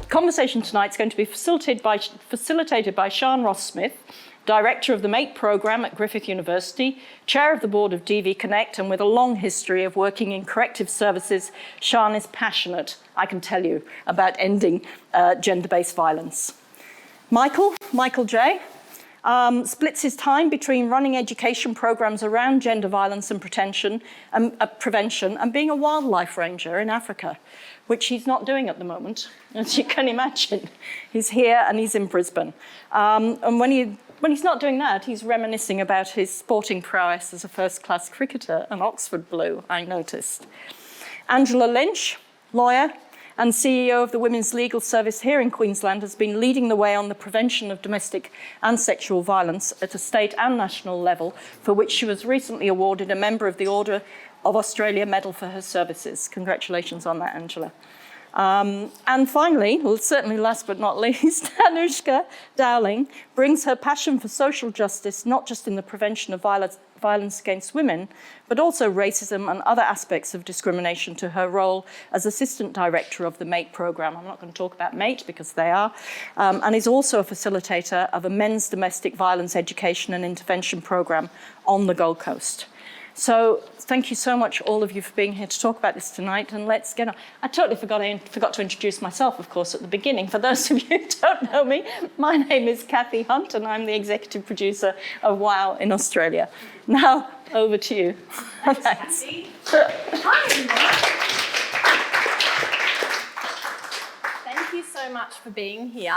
conversation tonight is going to be facilitated by Shaan Ross-Smith, Director of the MATE programme at Griffith University, Chair of the Board of DV Connect, and with a long history of working in corrective services, Shaan is passionate, I can tell you, about ending gender-based violence. Michael J., splits his time between running education programmes around gender violence and prevention and being a wildlife ranger in Africa, which he's not doing at the moment, as you can imagine. He's here and he's in Brisbane. And when he's not doing that, he's reminiscing about his sporting prowess as a first-class cricketer, an Oxford Blue, I noticed. Angela Lynch, lawyer and CEO of the Women's Legal Service here in Queensland, has been leading the way on the prevention of domestic and sexual violence at a state and national level, for which she was recently awarded a Member of the Order of Australia Medal for her services. Congratulations on that, Angela. And finally, well, certainly last but not least, Anoushka Dowling brings her passion for social justice, not just in the prevention of violence against women, but also racism and other aspects of discrimination, to her role as Assistant Director of the MATE programme. I'm not going to talk about MATE because they are, and is also a facilitator of a men's domestic violence education and intervention programme on the Gold Coast. So thank you so much, all of you, for being here to talk about this tonight, and let's get on. I totally forgot to introduce myself, of course, at the beginning. For those of you who don't know me, my name is Kathy Hunt, and I'm the executive producer of WOW in Australia. Now, over to you. Thanks, Kathy. Hi, everyone. Thank you so much for being here.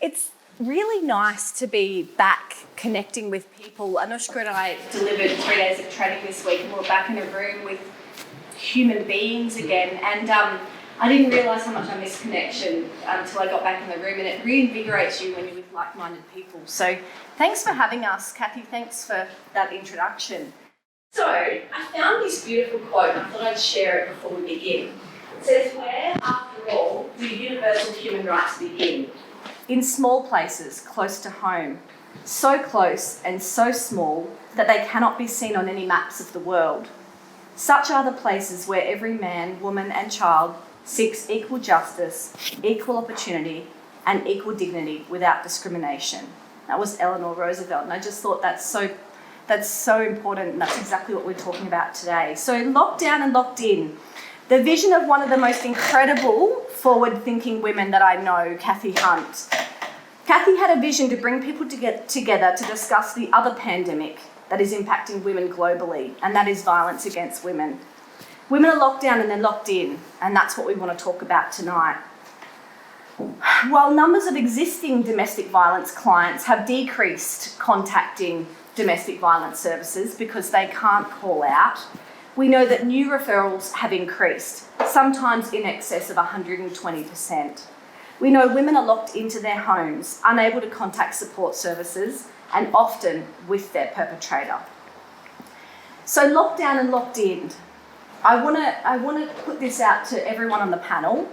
It's really nice to be back connecting with people. Anoushka and I delivered 3 days of training this week, and we're back in a room with human beings again. And I didn't realise how much I missed connection until I got back in the room, and it reinvigorates you when you're with like-minded people. So thanks for having us, Kathy. Thanks for that introduction. So I found this beautiful quote, and I thought I'd share it before we begin. It says, "Where, after all, do universal human rights begin? In small places close to home, so close and so small that they cannot be seen on any maps of the world. Such are the places where every man, woman and child seeks equal justice, equal opportunity and equal dignity without discrimination." That was Eleanor Roosevelt, and I just thought that's so important, and that's exactly what we're talking about today. So locked down and locked in. The vision of one of the most incredible forward-thinking women that I know, Kathy Hunt. Kathy had a vision to bring people together to discuss the other pandemic that is impacting women globally, and that is violence against women. Women are locked down and they're locked in, and that's what we want to talk about tonight. While numbers of existing domestic violence clients have decreased contacting domestic violence services because they can't call out, we know that new referrals have increased, sometimes in excess of 120%. We know women are locked into their homes, unable to contact support services, and often with their perpetrator. So locked down and locked in. I want to put this out to everyone on the panel.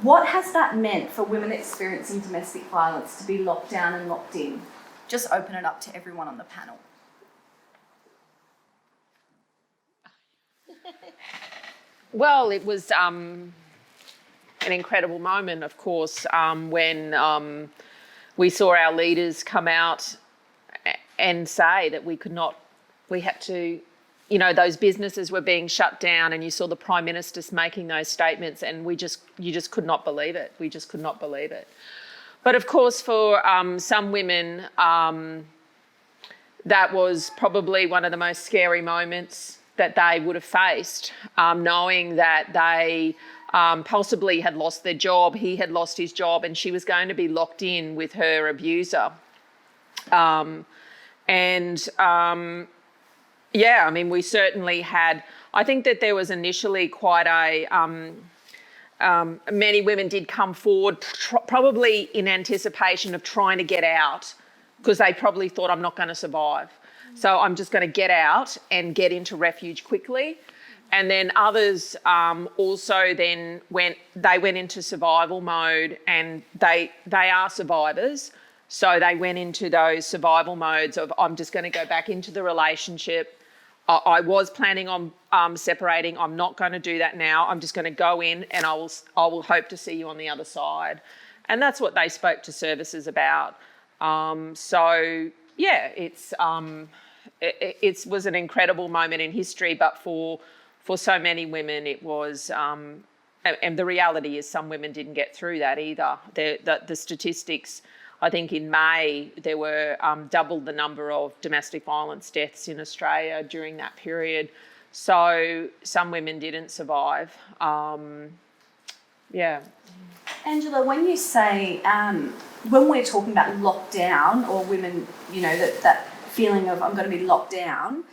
What has that meant for women experiencing domestic violence to be locked down and locked in? Just open it up to everyone on the panel. Well, it was an incredible moment, of course, when we saw our leaders come out and say that we had to, those businesses were being shut down, and you saw the Prime Minister making those statements, and you just could not believe it. We just could not believe it. But of course, for some women, that was probably one of the most scary moments that they would have faced, knowing that they possibly had lost their job, he had lost his job, and she was going to be locked in with her abuser. We certainly had, I think that there was initially quite many women did come forward, probably in anticipation of trying to get out, because they probably thought, I'm not going to survive. So I'm just going to get out and get into refuge quickly. And then others also then went into survival mode, and they are survivors. So they went into those survival modes of, I'm just going to go back into the relationship. I was planning on separating. I'm not going to do that now. I'm just going to go in, and I will hope to see you on the other side. And that's what they spoke to services about. So yeah, it was an incredible moment in history, but for so many women, it was. And the reality is, some women didn't get through that either. The statistics. I think in May there were double the number of domestic violence deaths in Australia during that period. So some women didn't survive. Yeah. Angela, when you say, when we're talking about lockdown or women, that feeling of I'm going to be locked down,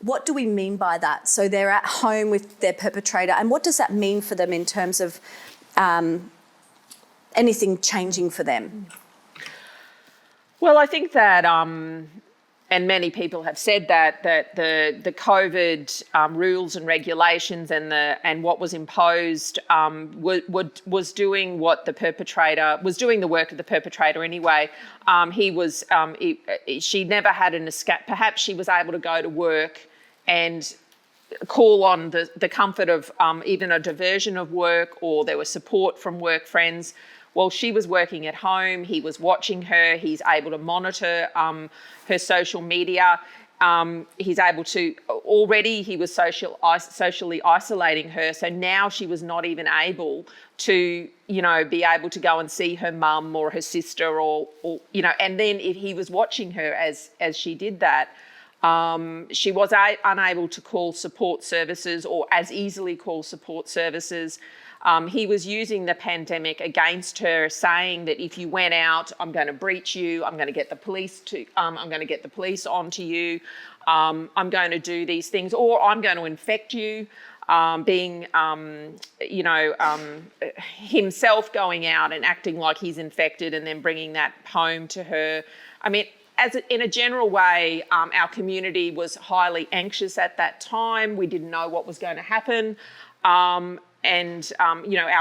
what do we mean by that? So they're at home with their perpetrator, and what does that mean for them in terms of anything changing for them? Well, I think that, and many people have said that the COVID rules and regulations and what was imposed was doing what the perpetrator was doing, the work of the perpetrator anyway. She never had an escape. Perhaps she was able to go to work and call on the comfort of even a diversion of work, or there was support from work friends. Well, she was working at home, he was watching her, he's able to monitor her social media. He's able to, already he was socially isolating her, so now she was not even able to, be able to go and see her mum or her sister or and then if he was watching her as she did that. She was unable to call support services or as easily call support services. He was using the pandemic against her, saying that if you went out, I'm going to breach you. I'm going to get the police onto you. I'm going to do these things, or I'm going to infect you. Himself going out and acting like he's infected and then bringing that home to her. I mean, in a general way, our community was highly anxious at that time. We didn't know what was going to happen. Our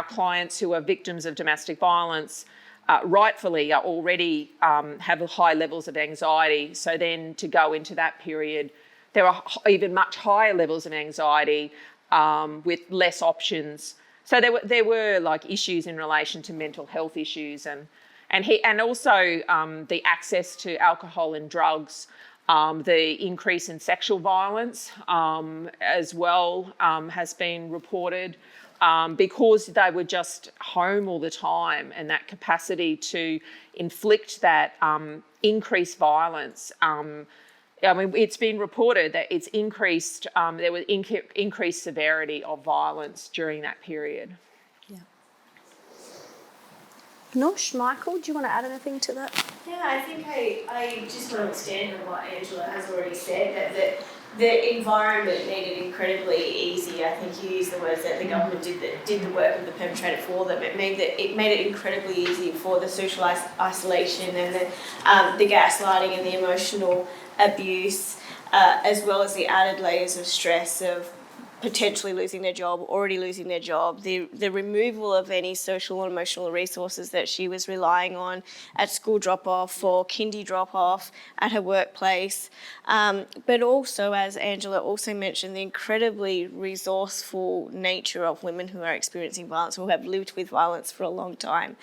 clients who are victims of domestic violence rightfully are already have high levels of anxiety. So then to go into that period, there are even much higher levels of anxiety with less options. So there were like issues in relation to mental health issues and also the access to alcohol and drugs. The increase in sexual violence as well has been reported because they were just home all the time, and that capacity to inflict that increased violence. It's been reported that it's increased, there was increased severity of violence during that period. Yeah. Noosh, Michael, do you want to add anything to that? Yeah, I think I just want to expand on what Angela has already said, that the environment made it incredibly easy. I think you used the words that the government did the work of the perpetrator for them. It made it incredibly easy for the social isolation and the gaslighting and the emotional abuse, as well as the added layers of stress of potentially losing their job, already losing their job, the removal of any social and emotional resources that she was relying on at school drop-off or kindy drop-off at her workplace. But also, as Angela also mentioned, the incredibly resourceful nature of women who are experiencing violence, who have lived with violence for a long time.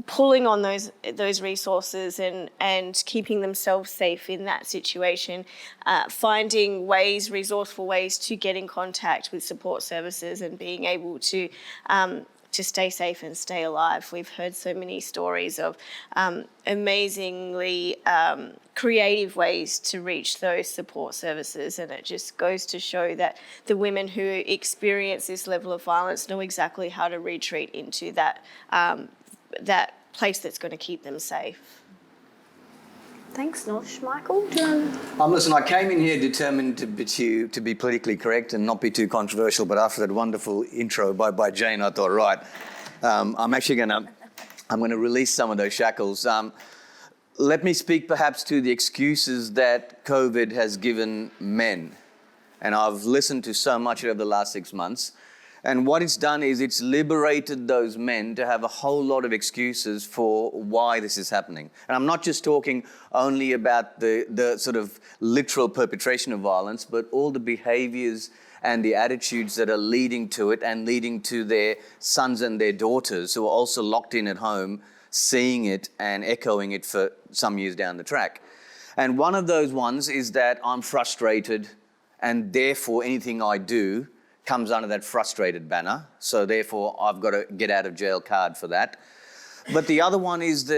Pulling on those resources and keeping themselves safe in that situation, finding resourceful ways to get in contact with support services and being able to stay safe and stay alive. We've heard so many stories of amazingly creative ways to reach those support services, and it just goes to show that the women who experience this level of violence know exactly how to retreat into that place that's going to keep them safe. Thanks, Noosh. Michael? Listen, I came in here determined to be politically correct and not be too controversial, but after that wonderful intro by Jane, I thought, right, I'm going to release some of those shackles. Let me speak perhaps to the excuses that COVID has given men. And I've listened to so much over the last 6 months. And what it's done is it's liberated those men to have a whole lot of excuses for why this is happening. And I'm not just talking only about the sort of literal perpetration of violence, but all the behaviors and the attitudes that are leading to it and leading to their sons and their daughters who are also locked in at home, seeing it and echoing it for some years down the track. And one of those ones is that I'm frustrated and therefore anything I do comes under that frustrated banner. So therefore I've got a get out of jail card for that. But the other one is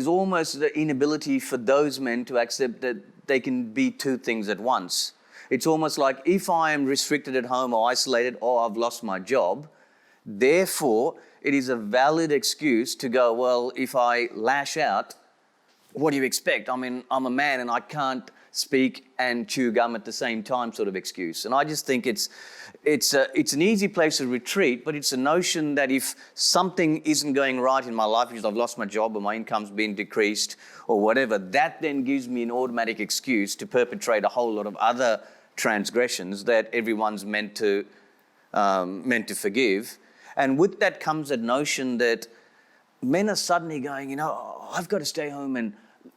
almost the inability for those men to accept that they can be two things at once. It's almost like if I am restricted at home or isolated or I've lost my job, therefore it is a valid excuse to go, well, if I lash out, what do you expect? I mean, I'm a man and I can't speak and chew gum at the same time sort of excuse. And I just think it's an easy place of retreat, but it's a notion that if something isn't going right in my life because I've lost my job or my income's been decreased or whatever, that then gives me an automatic excuse to perpetrate a whole lot of other transgressions that everyone's meant to forgive. And with that comes a notion that men are suddenly going, I've got to stay home and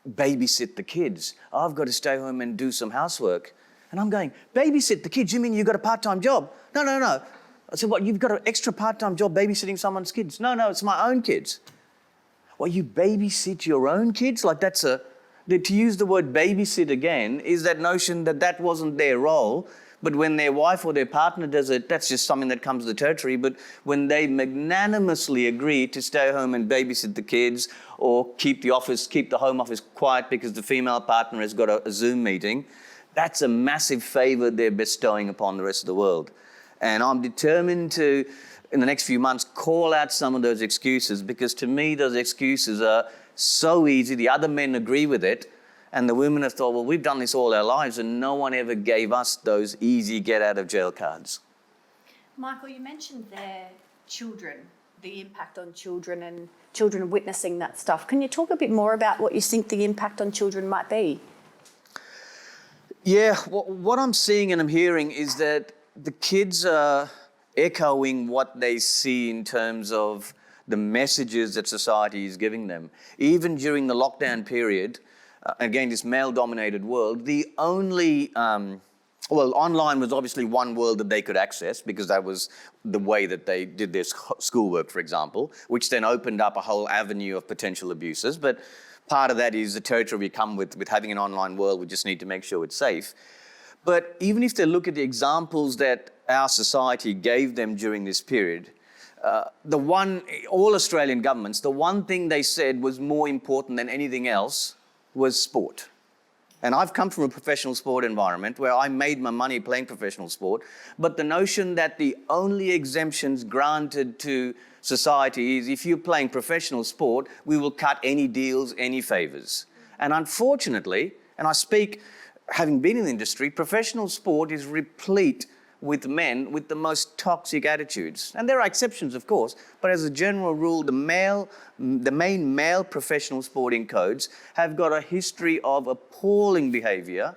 babysit the kids. I've got to stay home and do some housework. And I'm going, babysit the kids? You mean you've got a part-time job? No. I said, what, you've got an extra part-time job babysitting someone's kids? No, it's my own kids. Well, you babysit your own kids? Like to use the word babysit again is that notion that wasn't their role, but when their wife or their partner does it, that's just something that comes with the territory. But when they magnanimously agree to stay home and babysit the kids or keep the home office quiet because the female partner has got a Zoom meeting, that's a massive favour they're bestowing upon the rest of the world. And I'm determined to, in the next few months, call out some of those excuses, because to me those excuses are so easy. The other men agree with it. And the women have thought, well, we've done this all our lives and no one ever gave us those easy get-out-of-jail cards. Michael, you mentioned there children, the impact on children and children witnessing that stuff. Can you talk a bit more about what you think the impact on children might be? Yeah, what I'm seeing and I'm hearing is that the kids are echoing what they see in terms of the messages that society is giving them. Even during the lockdown period, again, this male-dominated world, the only, online was obviously one world that they could access because that was the way that they did their schoolwork, for example, which then opened up a whole avenue of potential abuses. But part of that is the territory we come with having an online world. We just need to make sure it's safe. But even if they look at the examples that our society gave them during this period, all Australian governments, the one thing they said was more important than anything else was sport. And I've come from a professional sport environment where I made my money playing professional sport, but the notion that the only exemptions granted to society is if you're playing professional sport, we will cut any deals, any favours. And unfortunately, and I speak having been in the industry, professional sport is replete with men with the most toxic attitudes. And there are exceptions, of course, but as a general rule, the main male professional sporting codes have got a history of appalling behaviour.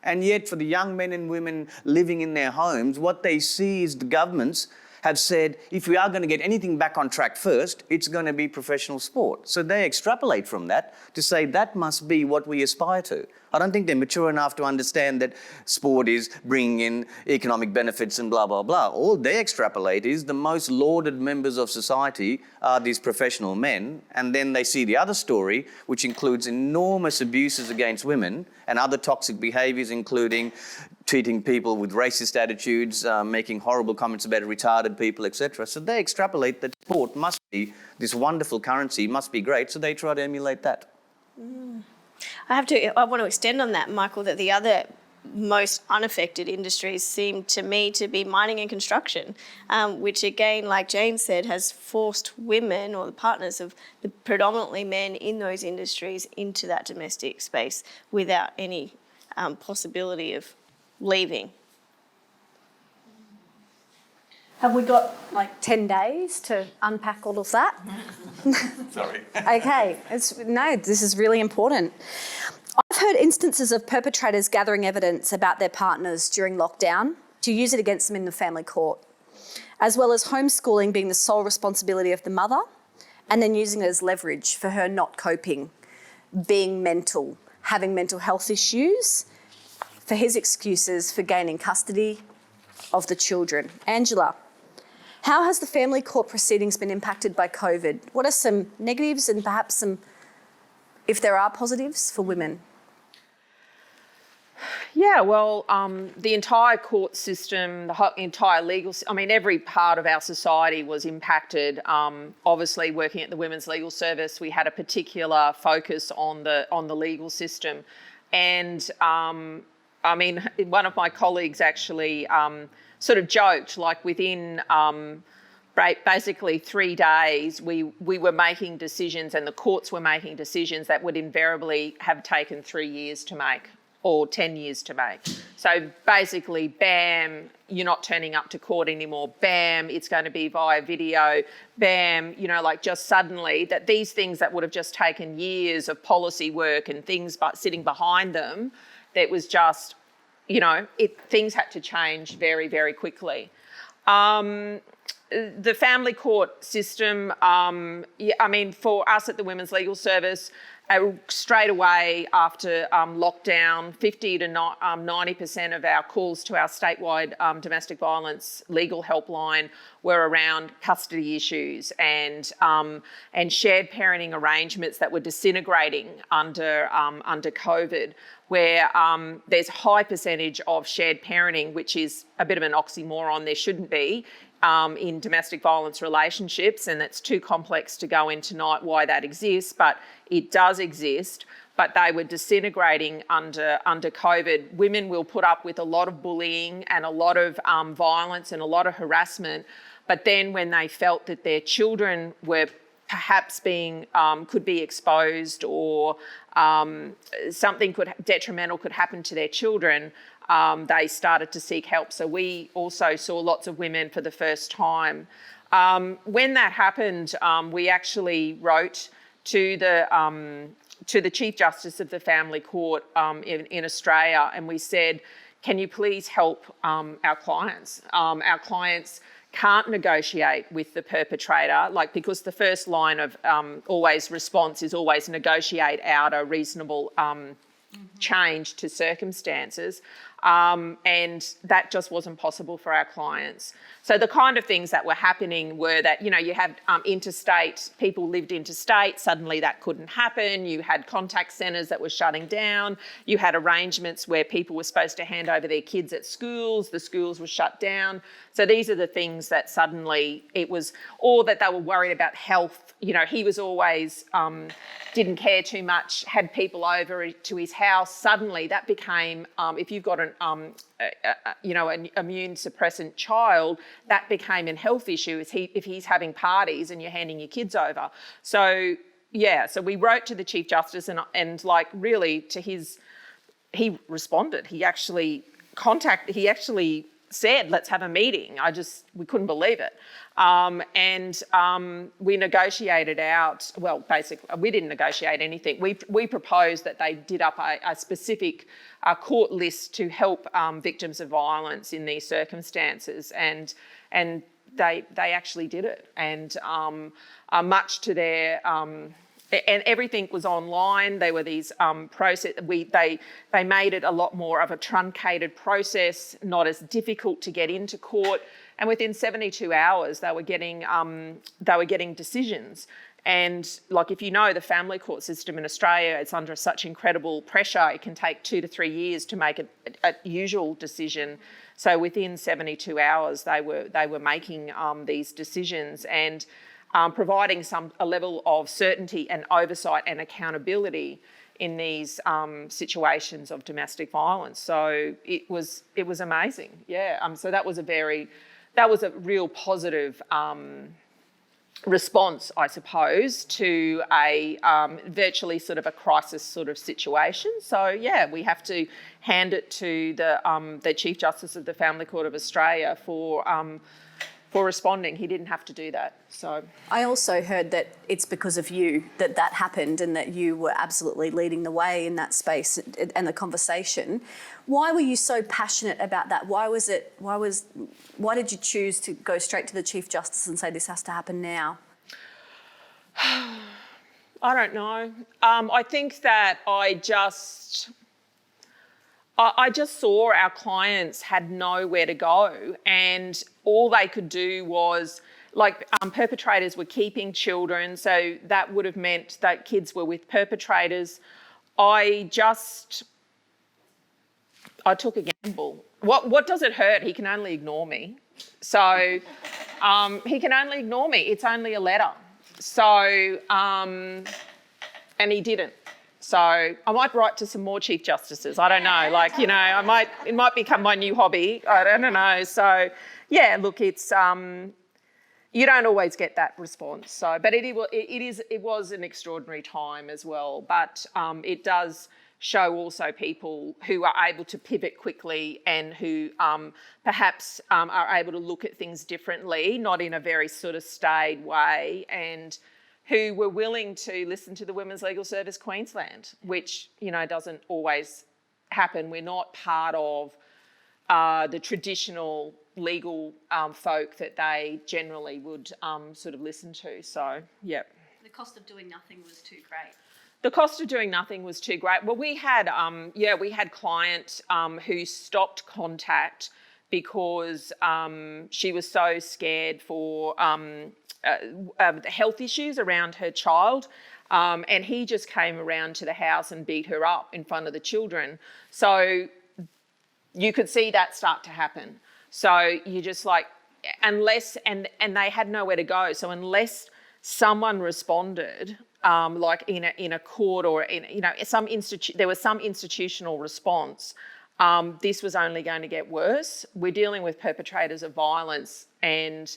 And yet for the young men and women living in their homes, what they see is the governments have said, if we are going to get anything back on track first, it's going to be professional sport. So they extrapolate from that to say that must be what we aspire to. I don't think they're mature enough to understand that sport is bringing in economic benefits and blah, blah, blah. All they extrapolate is the most lauded members of society are these professional men, and then they see the other story, which includes enormous abuses against women and other toxic behaviours, including treating people with racist attitudes, making horrible comments about retarded people, etc. So they extrapolate that sport must be this wonderful currency, must be great, so they try to emulate that. I want to extend on that, Michael, that the other most unaffected industries seem to me to be mining and construction, which again, like Jane said, has forced women or the partners of the predominantly men in those industries into that domestic space without any possibility of leaving. Have we got like 10 days to unpack all of that? Sorry. Okay, this is really important. I've heard instances of perpetrators gathering evidence about their partners during lockdown to use it against them in the family court. as well as homeschooling being the sole responsibility of the mother, and then using it as leverage for her not coping, being mental, having mental health issues, for his excuses for gaining custody of the children. Angela, how has the family court proceedings been impacted by COVID? What are some negatives and perhaps some, if there are positives, for women? Yeah, well, the entire court system, the entire legal, every part of our society was impacted. Obviously, working at the Women's Legal Service, we had a particular focus on the legal system, and one of my colleagues actually sort of joked, like within basically 3 days, we were making decisions, and the courts were making decisions that would invariably have taken 3 years to make, or 10 years to make. So basically, bam, you're not turning up to court anymore. Bam, it's going to be via video. Bam, just suddenly that these things that would have just taken years of policy work and things but sitting behind them, that was just, things had to change very, very quickly. The family court system, for us at the Women's Legal Service, straight away after lockdown, 50 to 90% of our calls to our statewide domestic violence legal helpline were around custody issues and shared parenting arrangements that were disintegrating under COVID, where there's a high percentage of shared parenting, which is a bit of an oxymoron. There shouldn't be. In domestic violence relationships, and it's too complex to go into tonight why that exists, but it does exist. But they were disintegrating under COVID. Women will put up with a lot of bullying and a lot of violence and a lot of harassment, but then when they felt that their children were perhaps could be exposed, or something detrimental could happen to their children, they started to seek help. So we also saw lots of women for the first time. When that happened, we actually wrote to the Chief Justice of the Family Court in Australia, and we said, can you please help our clients? Our clients can't negotiate with the perpetrator, because the first line of response is always negotiate out a reasonable change to circumstances. And that just wasn't possible for our clients. So the kind of things that were happening were that, you have interstate, people lived interstate, suddenly that couldn't happen. You had contact centres that were shutting down. You had arrangements where people were supposed to hand over their kids at schools. The schools were shut down. So these are the things that suddenly it was, or that they were worried about health. He was always, didn't care too much, had people over to his house. Suddenly that became, if you've got an immune suppressant child, that became a health issue if he's having parties and you're handing your kids over. So we wrote to the Chief Justice and really he responded. He actually said, let's have a meeting. We couldn't believe it. We negotiated out, basically, we didn't negotiate anything. We proposed that they did up a specific court list to help victims of violence in these circumstances, and they actually did it. And much to their... and everything was online. There were these process. They made it a lot more of a truncated process, not as difficult to get into court. And within 72 hours, they were getting decisions. And if the family court system in Australia, it's under such incredible pressure. It can take 2 to 3 years to make a usual decision. So within 72 hours, they were making these decisions and providing a level of certainty and oversight and accountability in these situations of domestic violence. So it was amazing. Yeah. So that was a real positive response, I suppose, to a virtually sort of a crisis sort of situation. So we have to hand it to the Chief Justice of the Family Court of Australia for for responding. He didn't have to do that. So I also heard that it's because of you that happened and that you were absolutely leading the way in that space and the conversation. Why were you so passionate about that? Why did you choose to go straight to the Chief Justice and say this has to happen now? I don't know. I think that I just saw our clients had nowhere to go, and all they could do was, like, perpetrators were keeping children, so that would have meant that kids were with perpetrators. I took a gamble. What does it hurt? He can only ignore me. So he can only ignore me. It's only a letter. So, and he didn't. So I might write to some more Chief Justices. I don't know. Like, you know, it might become my new hobby. I don't know. So, yeah, look, it's, you don't always get that response. So, but it was an extraordinary time as well. But it does show also people who are able to pivot quickly and who perhaps are able to look at things differently, not in a very sort of staid way, and who were willing to listen to the Women's Legal Service Queensland, which, you know, doesn't always happen. We're not part of the traditional legal folk that they generally would sort of listen to. So, yeah. The cost of doing nothing was too great. The cost of doing nothing was too great. Well, we had client who stopped contact because she was so scared for the health issues around her child, and he just came around to the house and beat her up in front of the children. So you could see that start to happen. So you just like, unless, and they had nowhere to go. So unless someone responded, like in a court or in, you know, there was some institutional response, this was only going to get worse. We're dealing with perpetrators of violence, and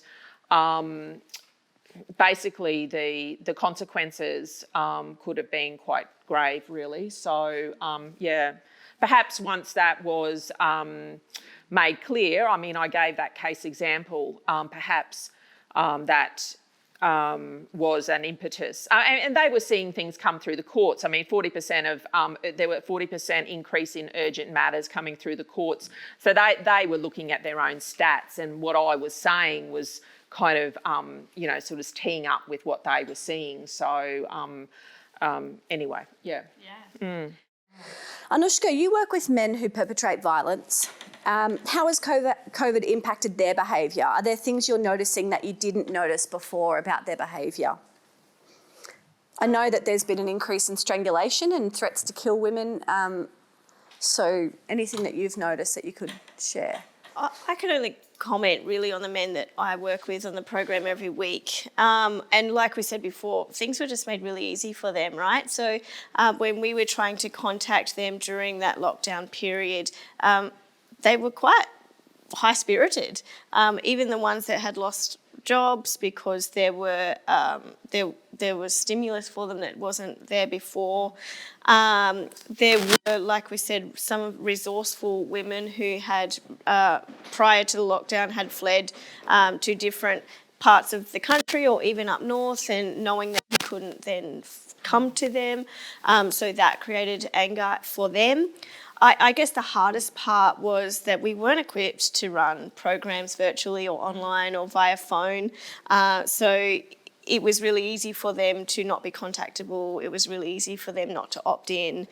basically the consequences could have been quite grave, really. So, yeah, perhaps once that was made clear, I mean, I gave that case example, perhaps that was an impetus. And they were seeing things come through the courts. I mean, 40% there were 40% increase in urgent matters coming through the courts. So they were looking at their own stats, and what I was saying was kind of, you know, sort of teeing up with what they were seeing. So anyway, yeah. Yeah. Anoushka, you work with men who perpetrate violence. How has COVID impacted their behaviour? Are there things you're noticing that you didn't notice before about their behaviour? I know that there's been an increase in strangulation and threats to kill women. So anything that you've noticed that you could share? I can only comment really on the men that I work with on the program every week. And like we said before, things were just made really easy for them, right? So when we were trying to contact them during that lockdown period, they were quite high-spirited, even the ones that had lost jobs, because there was stimulus for them that wasn't there before. There were, like we said, some resourceful women who had, prior to the lockdown, had fled to different parts of the country or even up north, and knowing that he couldn't then come to them. So that created anger for them. I guess the hardest part was that we weren't equipped to run programs virtually or online or via phone. So it was really easy for them to not be contactable. It was really easy for them not to opt in.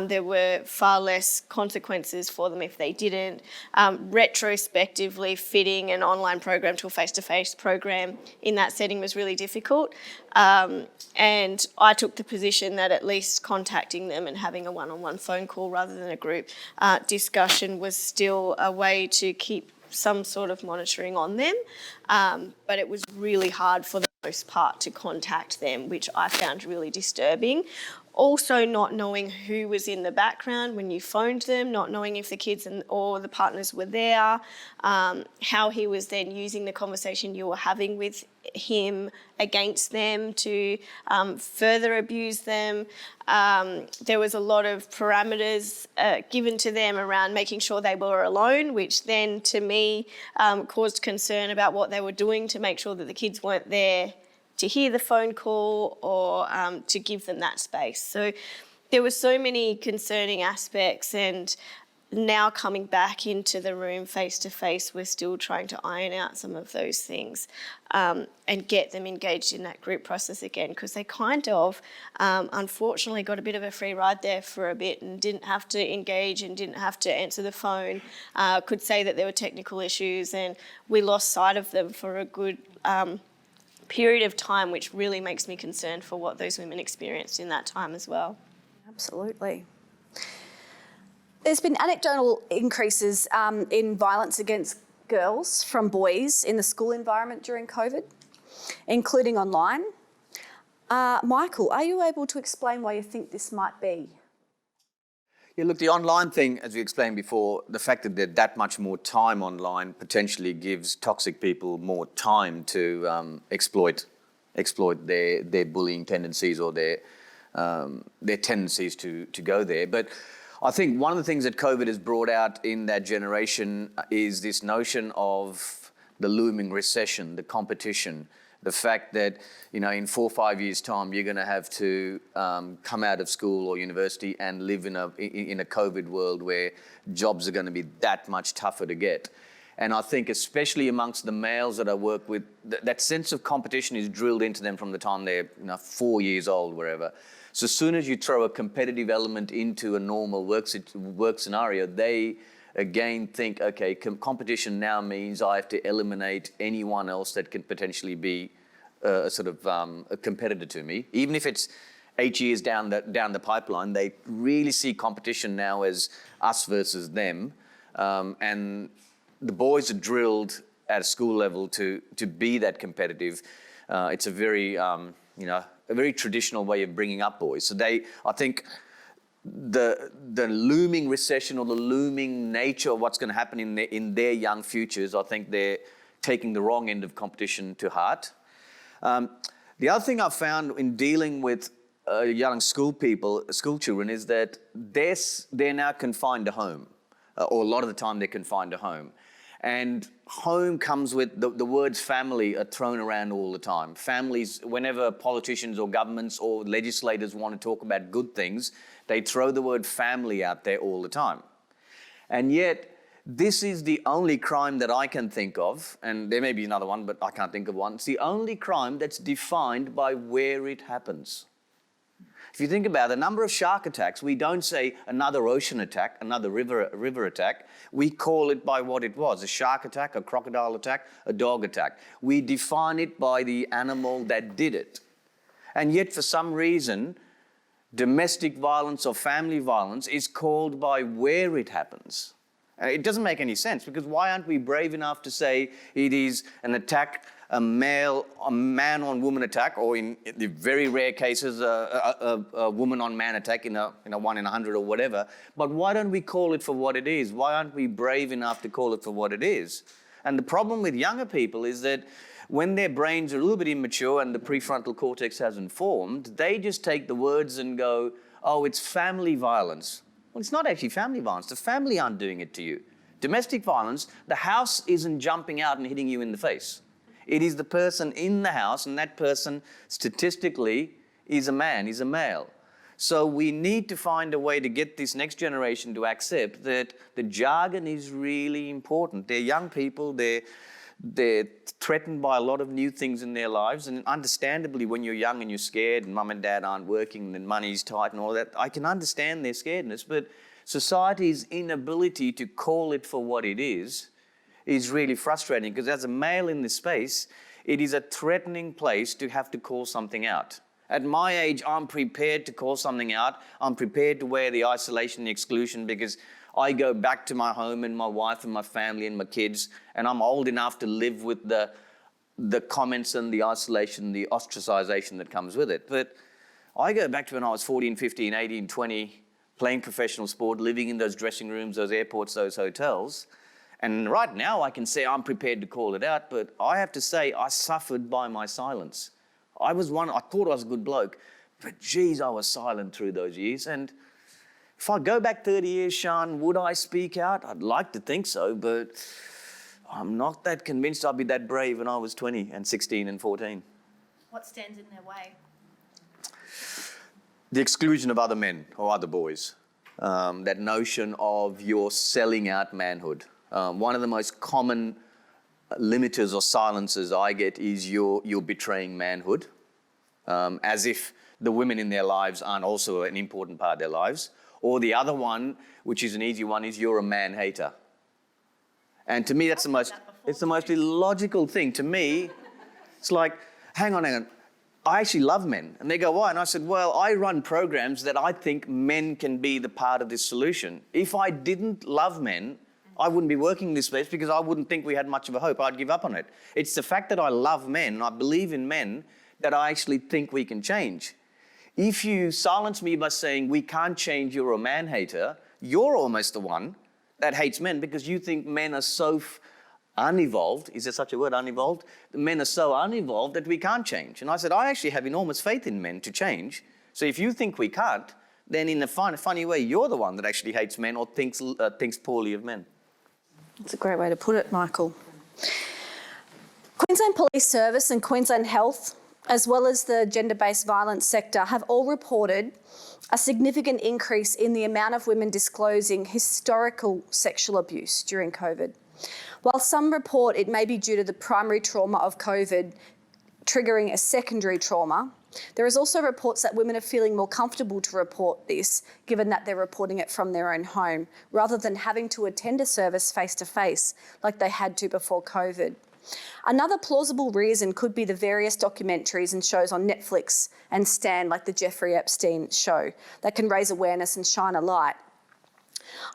There were far less consequences for them if they didn't. Retrospectively, fitting an online program to a face-to-face program in that setting was really difficult. And I took the position that at least contacting them and having a one-on-one phone call rather than a group discussion was still a way to keep some sort of monitoring on them. But it was really hard for the most part to contact them, which I found really disturbing. Also not knowing who was in the background when you phoned them, not knowing if the kids or the partners were there, how he was then using the conversation you were having with him against them to further abuse them. There was a lot of parameters given to them around making sure they were alone, which then to me caused concern about what they were doing to make sure that the kids weren't there to hear the phone call or to give them that space. So there were so many concerning aspects, and now coming back into the room face to face, we're still trying to iron out some of those things and get them engaged in that group process again, because they kind of unfortunately got a bit of a free ride there for a bit and didn't have to engage and didn't have to answer the phone, could say that there were technical issues, and we lost sight of them for a good period of time, which really makes me concerned for what those women experienced in that time as well. Absolutely. There's been anecdotal increases in violence against girls from boys in the school environment during COVID, including online. Michael, are you able to explain why you think this might be? Yeah, look, the online thing, as we explained before, the fact that there's that much more time online potentially gives toxic people more time to exploit their bullying tendencies or their tendencies to go there. But I think one of the things that COVID has brought out in that generation is this notion of the looming recession, the competition, the fact that, in 4 or 5 years' time, you're going to have to come out of school or university and live in a COVID world where jobs are going to be that much tougher to get. And I think especially amongst the males that I work with, that sense of competition is drilled into them from the time they're 4 years old, wherever. So as soon as you throw a competitive element into a normal work scenario, they again think, okay, competition now means I have to eliminate anyone else that can potentially be a competitor to me. Even if it's 8 years down the pipeline, they really see competition now as us versus them. And the boys are drilled at a school level to be that competitive. It's a very traditional way of bringing up boys. So I think the looming recession or the looming nature of what's going to happen in their young futures, I think they're taking the wrong end of competition to heart. The other thing I've found in dealing with young school children, is that they're now confined to home, or a lot of the time they're confined to home. And home comes with the words family are thrown around all the time. Families, whenever politicians or governments or legislators want to talk about good things, they throw the word family out there all the time. And yet, this is the only crime that I can think of, and there may be another one, but I can't think of one. It's the only crime that's defined by where it happens. If you think about the number of shark attacks, we don't say another ocean attack, another river attack. We call it by what it was, a shark attack, a crocodile attack, a dog attack. We define it by the animal that did it. And yet, for some reason, domestic violence or family violence is called by where it happens. It doesn't make any sense, because why aren't we brave enough to say it is an attack, a man on woman attack, or in the very rare cases, a woman on man attack in a 1 in 100 or whatever. But why don't we call it for what it is? Why aren't we brave enough to call it for what it is? And the problem with younger people is that when their brains are a little bit immature and the prefrontal cortex hasn't formed, they just take the words and go, oh, it's family violence. Well, it's not actually family violence. The family aren't doing it to you. Domestic violence, the house isn't jumping out and hitting you in the face. It is the person in the house, and that person statistically is a man, is a male. So we need to find a way to get this next generation to accept that the jargon is really important. They're young people, they're threatened by a lot of new things in their lives, and understandably when you're young and you're scared and mum and dad aren't working and money's tight and all that, I can understand their scaredness, but society's inability to call it for what it is really frustrating, because as a male in this space, it is a threatening place to have to call something out. At my age, I'm prepared to call something out. I'm prepared to wear the isolation, the exclusion, because I go back to my home and my wife and my family and my kids, and I'm old enough to live with the comments and the isolation, the ostracization that comes with it. But I go back to when I was 14, 15, 18, 20, playing professional sport, living in those dressing rooms, those airports, those hotels. And right now I can say I'm prepared to call it out, but I have to say I suffered by my silence. I thought I was a good bloke, but geez, I was silent through those years. And if I go back 30 years, Shaan, would I speak out? I'd like to think so, but I'm not that convinced I'd be that brave when I was 20 and 16 and 14. What stands in their way? The exclusion of other men or other boys. That notion of you're selling out manhood. One of the most common limiters or silences I get is you're betraying manhood, as if the women in their lives aren't also an important part of their lives. Or the other one, which is an easy one, is you're a man hater. And to me, it's the most illogical thing. To me, it's like, hang on. I actually love men. And they go, why? And I said, well, I run programs that I think men can be the part of this solution. If I didn't love men, I wouldn't be working in this space because I wouldn't think we had much of a hope. I'd give up on it. It's the fact that I love men and I believe in men that I actually think we can change. If you silence me by saying we can't change, you're a man hater, you're almost the one that hates men because you think men are so unevolved. Is there such a word, unevolved? The men are so unevolved that we can't change. And I said, I actually have enormous faith in men to change. So if you think we can't, then in a funny way, you're the one that actually hates men or thinks poorly of men. That's a great way to put it, Michael. Queensland Police Service and Queensland Health, as well as the gender-based violence sector, have all reported a significant increase in the amount of women disclosing historical sexual abuse during COVID. While some report it may be due to the primary trauma of COVID triggering a secondary trauma, there is also reports that women are feeling more comfortable to report this, given that they're reporting it from their own home, rather than having to attend a service face-to-face like they had to before COVID. Another plausible reason could be the various documentaries and shows on Netflix and Stan, like the Jeffrey Epstein show, that can raise awareness and shine a light.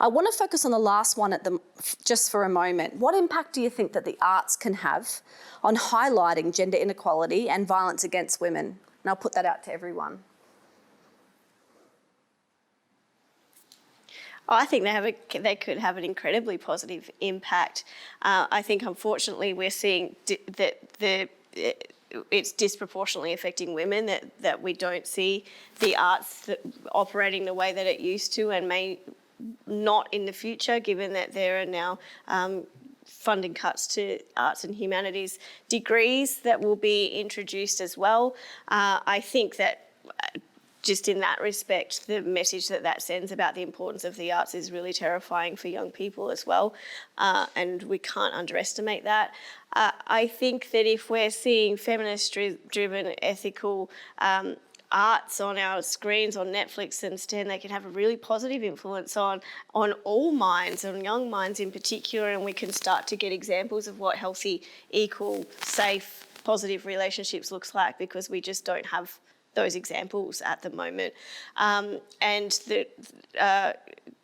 I want to focus on the last one just for a moment. What impact do you think that the arts can have on highlighting gender inequality and violence against women? And I'll put that out to everyone. I think they could have an incredibly positive impact. I think, unfortunately, we're seeing that it's disproportionately affecting women, that we don't see the arts operating the way that it used to and may not in the future, given that there are now funding cuts to arts and humanities degrees that will be introduced as well. I think that just in that respect, the message that sends about the importance of the arts is really terrifying for young people as well, and we can't underestimate that. I think that if we're seeing feminist-driven, ethical arts on our screens on Netflix and Stan, they can have a really positive influence on all minds, on young minds in particular, and we can start to get examples of what healthy, equal, safe, positive relationships looks like, because we just don't have those examples at the moment.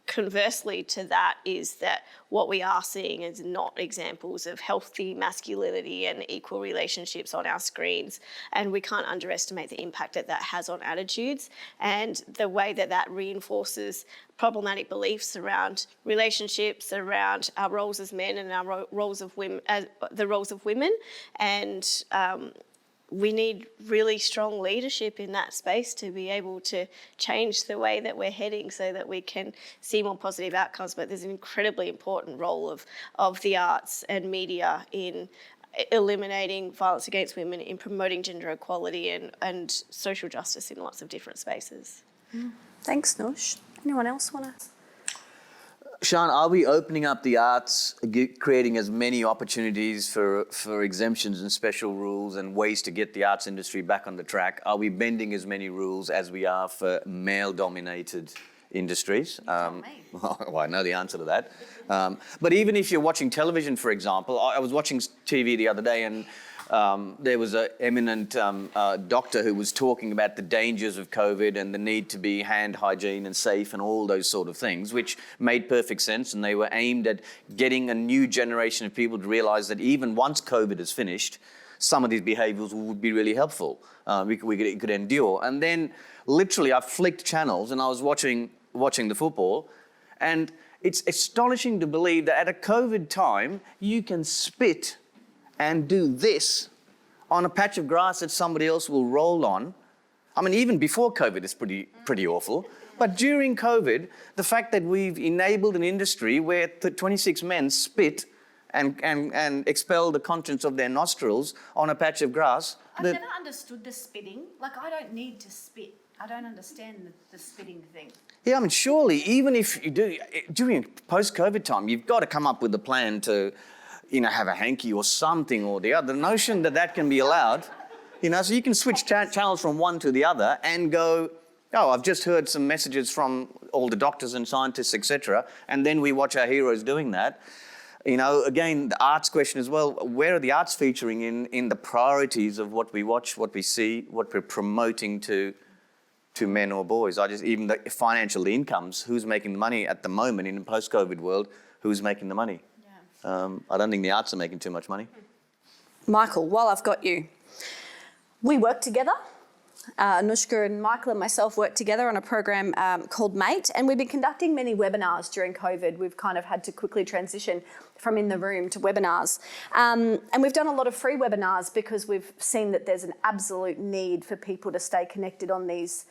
Conversely to that is that what we are seeing is not examples of healthy masculinity and equal relationships on our screens. And we can't underestimate the impact that has on attitudes and the way that reinforces problematic beliefs around relationships, around our roles as men and our roles of women, the roles of women. And we need really strong leadership in that space to be able to change the way that we're heading so that we can see more positive outcomes. But there's an incredibly important role of the arts and media in eliminating violence against women, in promoting gender equality and social justice in lots of different spaces. Thanks, Noosh. Anyone else want to? Shaan, are we opening up the arts, creating as many opportunities for exemptions and special rules and ways to get the arts industry back on the track? Are we bending as many rules as we are for male-dominated industries? Well, I know the answer to that. But even if you're watching television, for example, I was watching TV the other day and there was an eminent doctor who was talking about the dangers of COVID and the need to be hand hygiene and safe and all those sort of things, which made perfect sense. And they were aimed at getting a new generation of people to realise that even once COVID is finished, some of these behaviours would be really helpful. We could endure. And then literally I flicked channels and I was watching the football, and it's astonishing to believe that at a COVID time, you can spit and do this on a patch of grass that somebody else will roll on. I mean, even before COVID, it's pretty awful. But during COVID, the fact that we've enabled an industry where 26 men spit and expel the contents of their nostrils on a patch of grass. I've never understood the spitting. Like, I don't need to spit. I don't understand the spitting thing. Yeah, I mean, surely, even if you do, during post-COVID time, you've got to come up with a plan to, have a hanky or something or the other. The notion that can be allowed, so you can switch channels from one to the other and go, oh, I've just heard some messages from all the doctors and scientists, etc., and then we watch our heroes doing that. Again, the arts question as well, where are the arts featuring in the priorities of what we watch, what we see, what we're promoting to men or boys? Even the financial incomes, who's making the money at the moment in the post-COVID world, who's making the money? Yeah. I don't think the arts are making too much money. Michael, while I've got you, we work together. Anoushka and Michael and myself work together on a program called MATE, and we've been conducting many webinars during COVID. We've kind of had to quickly transition from in the room to webinars. And we've done a lot of free webinars because we've seen that there's an absolute need for people to stay connected on these,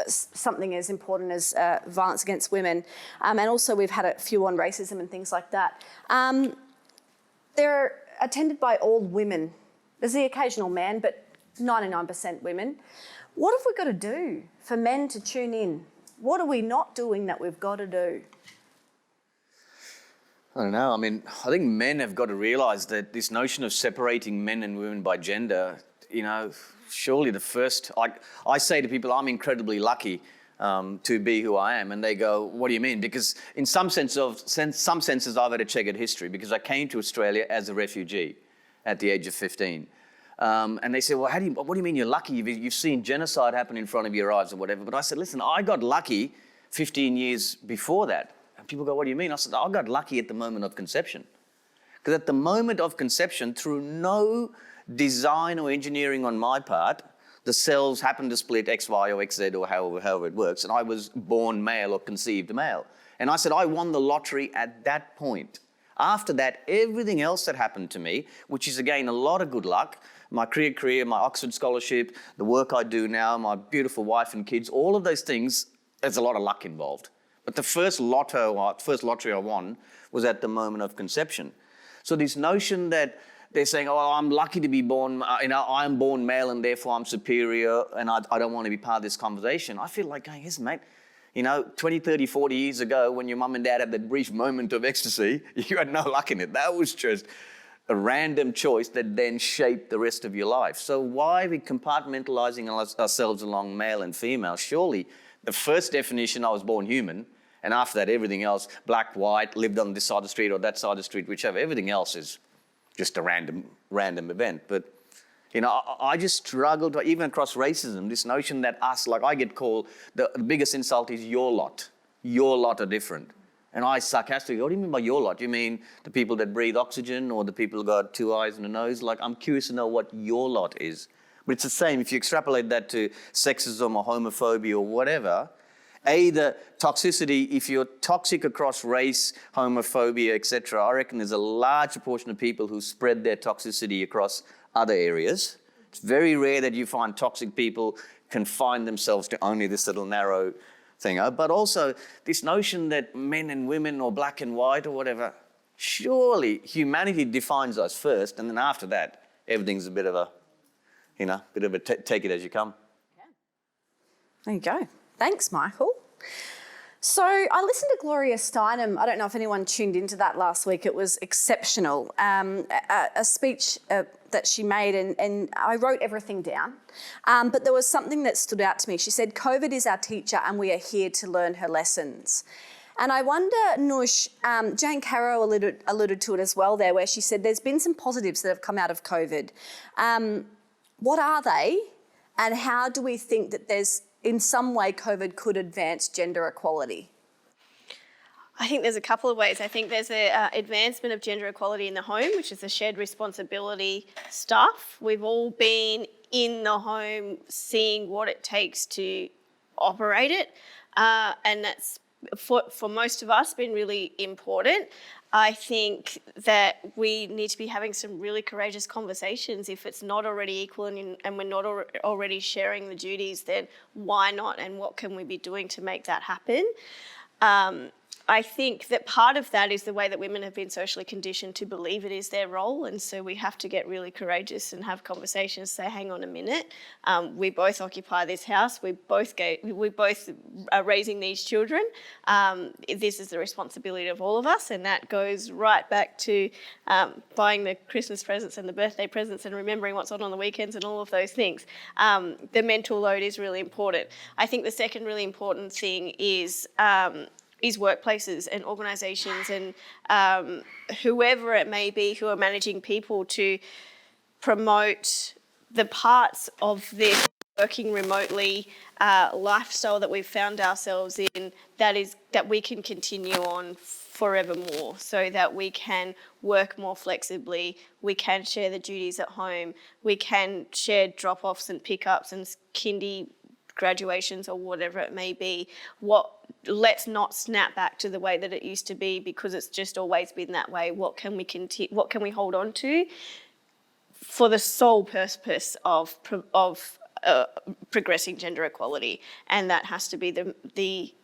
something as important as violence against women. And also we've had a few on racism and things like that. They're attended by all women. There's the occasional man, but 99% women. What have we got to do for men to tune in? What are we not doing that we've got to do? I don't know. I mean, I think men have got to realise that this notion of separating men and women by gender, surely the first... I say to people, I'm incredibly lucky to be who I am, and they go, what do you mean? Because in some senses, I've had a checkered history because I came to Australia as a refugee at the age of 15. And they said, well, what do you mean you're lucky? You've seen genocide happen in front of your eyes or whatever. But I said, listen, I got lucky 15 years before that. And people go, what do you mean? I said, I got lucky at the moment of conception. Because at the moment of conception, through no design or engineering on my part, the cells happen to split X, Y, or XZ or however it works. And I was born male or conceived male. And I said, I won the lottery at that point. After that, everything else that happened to me, which is, again, a lot of good luck, my career, my Oxford scholarship, the work I do now, my beautiful wife and kids, all of those things, there's a lot of luck involved. But the first lottery I won was at the moment of conception. So this notion that they're saying, oh, I'm lucky to be born, I'm born male and therefore I'm superior and I don't want to be part of this conversation. I feel like going, yes, mate, 20, 30, 40 years ago when your mum and dad had that brief moment of ecstasy, you had no luck in it. That was just a random choice that then shaped the rest of your life. So why are we compartmentalising ourselves along male and female? Surely the first definition, I was born human, and after that everything else, black, white, lived on this side of the street or that side of the street, whichever, everything else is just a random event. But I just struggled, even across racism, this notion that I get called, the biggest insult is your lot. Your lot are different. And I sarcastically, what do you mean by your lot? Do you mean the people that breathe oxygen or the people who got 2 eyes and a nose? I'm curious to know what your lot is. But it's the same, if you extrapolate that to sexism or homophobia or whatever, the toxicity, if you're toxic across race, homophobia, etc., I reckon there's a large proportion of people who spread their toxicity across other areas. It's very rare that you find toxic people confine themselves to only this little narrow thing. But also this notion that men and women or black and white or whatever, surely humanity defines us first, and then after that, everything's a bit of a, take it as you come. There you go. Thanks, Michael. So I listened to Gloria Steinem. I don't know if anyone tuned into that last week. It was exceptional. A speech that she made, and I wrote everything down. But there was something that stood out to me. She said, COVID is our teacher and we are here to learn her lessons. And I wonder, Noosh, Jane Caro alluded to it as well there, where she said there's been some positives that have come out of COVID. What are they? And how do we think that in some way COVID could advance gender equality? I think there's a couple of ways. I think there's a advancement of gender equality in the home, which is the shared responsibility stuff. We've all been in the home seeing what it takes to operate it, and that's for most of us been really important. I think that we need to be having some really courageous conversations. If it's not already equal and we're not already sharing the duties, then why not, and what can we be doing to make that happen? I think that part of that is the way that women have been socially conditioned to believe it is their role, and so we have to get really courageous and have conversations, say, hang on a minute, we both occupy this house, we both are raising these children, this is the responsibility of all of us, and that goes right back to buying the Christmas presents and the birthday presents and remembering what's on the weekends and all of those things. The mental load is really important. I think the second really important thing is workplaces and organisations and whoever it may be who are managing people to promote the parts of this working remotely lifestyle that we've found ourselves in that we can continue on forevermore, so that we can work more flexibly, we can share the duties at home, we can share drop-offs and pick-ups and kindy graduations or whatever it may be. Let's not snap back to the way that it used to be, because it's just always been that way. What can we hold on to for the sole purpose of progressing gender equality? And that has to be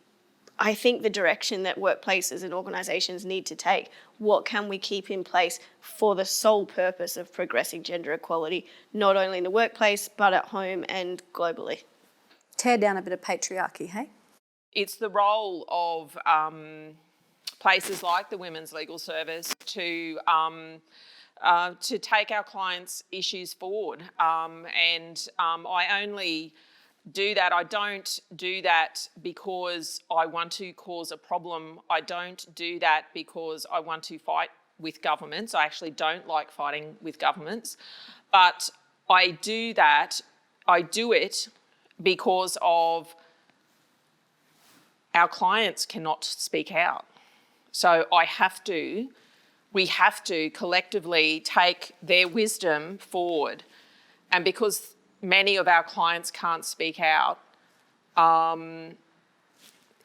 I think the direction that workplaces and organisations need to take. What can we keep in place for the sole purpose of progressing gender equality, not only in the workplace but at home and globally? Tear down a bit of patriarchy, hey? It's the role of places like the Women's Legal Service to take our clients' issues forward. I only do that. I don't do that because I want to cause a problem. I don't do that because I want to fight with governments. I actually don't like fighting with governments. But I do it because of our clients cannot speak out. So we have to collectively take their wisdom forward. And because many of our clients can't speak out,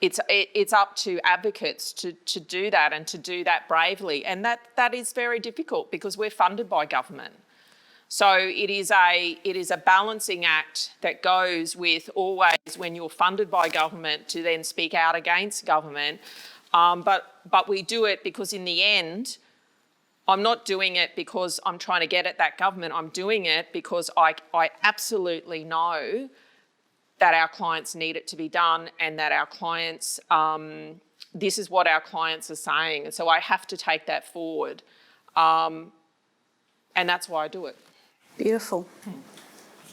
it's up to advocates to do that, and to do that bravely. And that is very difficult because we're funded by government. So it is a balancing act that goes with always, when you're funded by government, to then speak out against government. But we do it because in the end, I'm not doing it because I'm trying to get at that government. I'm doing it because I absolutely know that our clients need it to be done, and that our clients, this is what our clients are saying. And so I have to take that forward. And that's why I do it. Beautiful.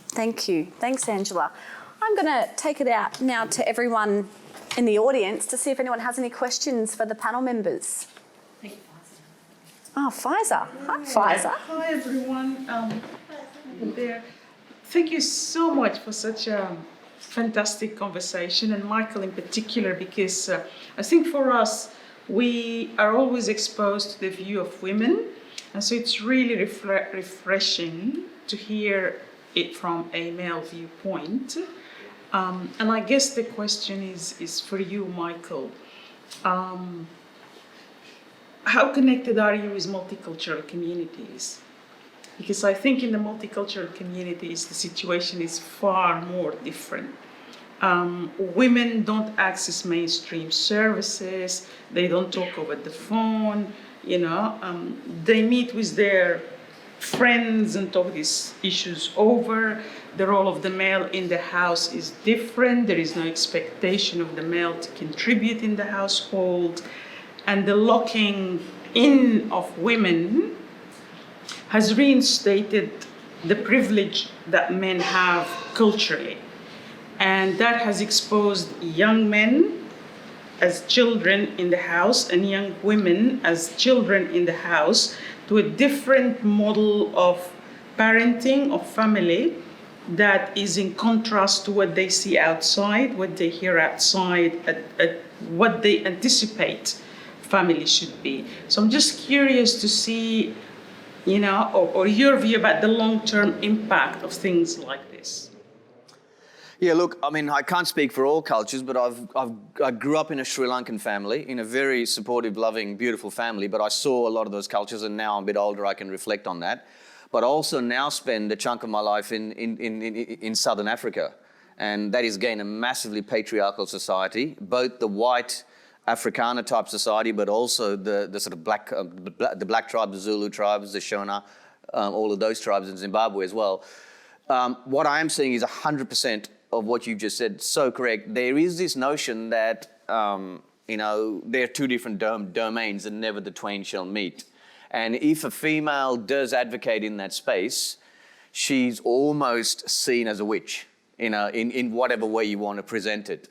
Thank you. Thanks, Angela. I'm going to take it out now to everyone in the audience to see if anyone has any questions for the panel members. Oh, Pfizer. Hi, Pfizer. Hi, everyone. There. Thank you so much for such a fantastic conversation, and Michael in particular, because I think for us, we are always exposed to the view of women, and so it's really refreshing to hear it from a male viewpoint. And I guess the question is for you, Michael. How connected are you with multicultural communities? Because I think in the multicultural communities, the situation is far more different. Women don't access mainstream services, they don't talk over the phone, they meet with their friends and talk these issues over. The role of the male in the house is different. There is no expectation of the male to contribute in the household. And the locking in of women has reinstated the privilege that men have culturally. And that has exposed young men as children in the house and young women as children in the house to a different model of parenting, of family, that is in contrast to what they see outside, what they hear outside, what they anticipate family should be. So I'm just curious to see, or your view about the long-term impact of things like this. Yeah, look, I mean, I can't speak for all cultures, but I grew up in a Sri Lankan family, in a very supportive, loving, beautiful family, but I saw a lot of those cultures, and now I'm a bit older, I can reflect on that. But I also now spend a chunk of my life in Southern Africa, and that is, again, a massively patriarchal society, both the white Afrikaner type society, but also the sort of the black tribes, the Zulu tribes, the Shona, all of those tribes in Zimbabwe as well. What I am seeing is 100% of what you've just said, so correct. There is this notion that, there are two different domains and never the twain shall meet. And if a female does advocate in that space, she's almost seen as a witch, in whatever way you want to present it.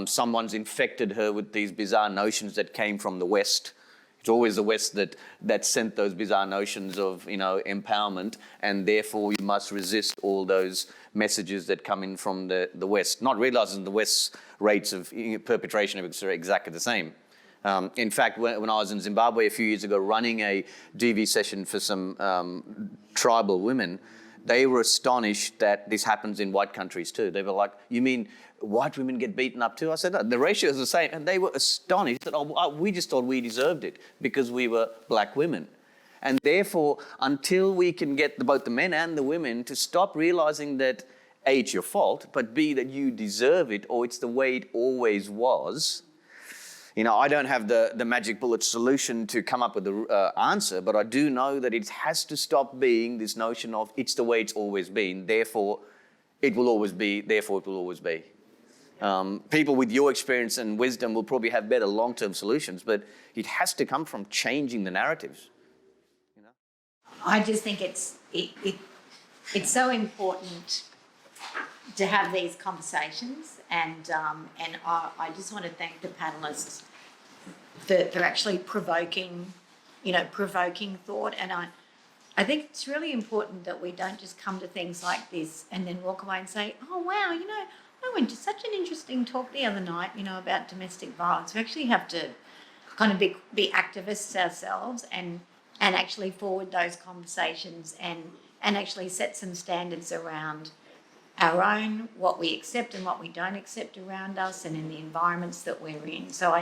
Someone's infected her with these bizarre notions that came from the West. It's always the West that sent those bizarre notions of, empowerment, and therefore you must resist all those messages that come in from the West, not realizing the West's rates of perpetration of it are exactly the same. In fact, when I was in Zimbabwe a few years ago running a DV session for some tribal women, they were astonished that this happens in white countries too. They were like, you mean white women get beaten up too? I said, no, the ratio is the same. And they were astonished that we just thought we deserved it because we were black women. And therefore, until we can get both the men and the women to stop realizing that A, it's your fault, but B, that you deserve it, or it's the way it always was. I don't have the magic bullet solution to come up with the answer, but I do know that it has to stop being this notion of it's the way it's always been, therefore it will always be, therefore it will always be. People with your experience and wisdom will probably have better long-term solutions, but it has to come from changing the narratives. I just think it's so important to have these conversations, and I just want to thank the panelists for actually provoking thought. And I think it's really important that we don't just come to things like this and then walk away and say, oh wow, I went to such an interesting talk the other night, about domestic violence. We actually have to kind of be activists ourselves and actually forward those conversations and actually set some standards around our own, what we accept and what we don't accept around us and in the environments that we're in. So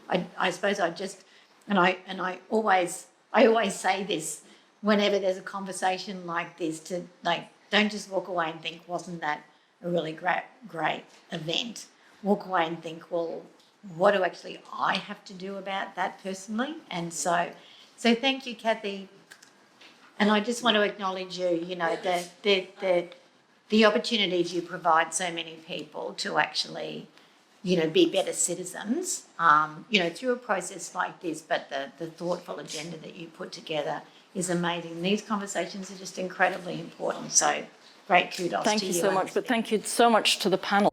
I suppose I always say this whenever there's a conversation like this, to don't just walk away and think, wasn't that a really great event? Walk away and think, well, what do actually I have to do about that personally? And so thank you, Kathy. And I just want to acknowledge you, the opportunities you provide so many people to actually, be better citizens, through a process like this, but the thoughtful agenda that you put together is amazing. These conversations are just incredibly important. So great kudos to you. Thank you so much, but thank you so much to the panel.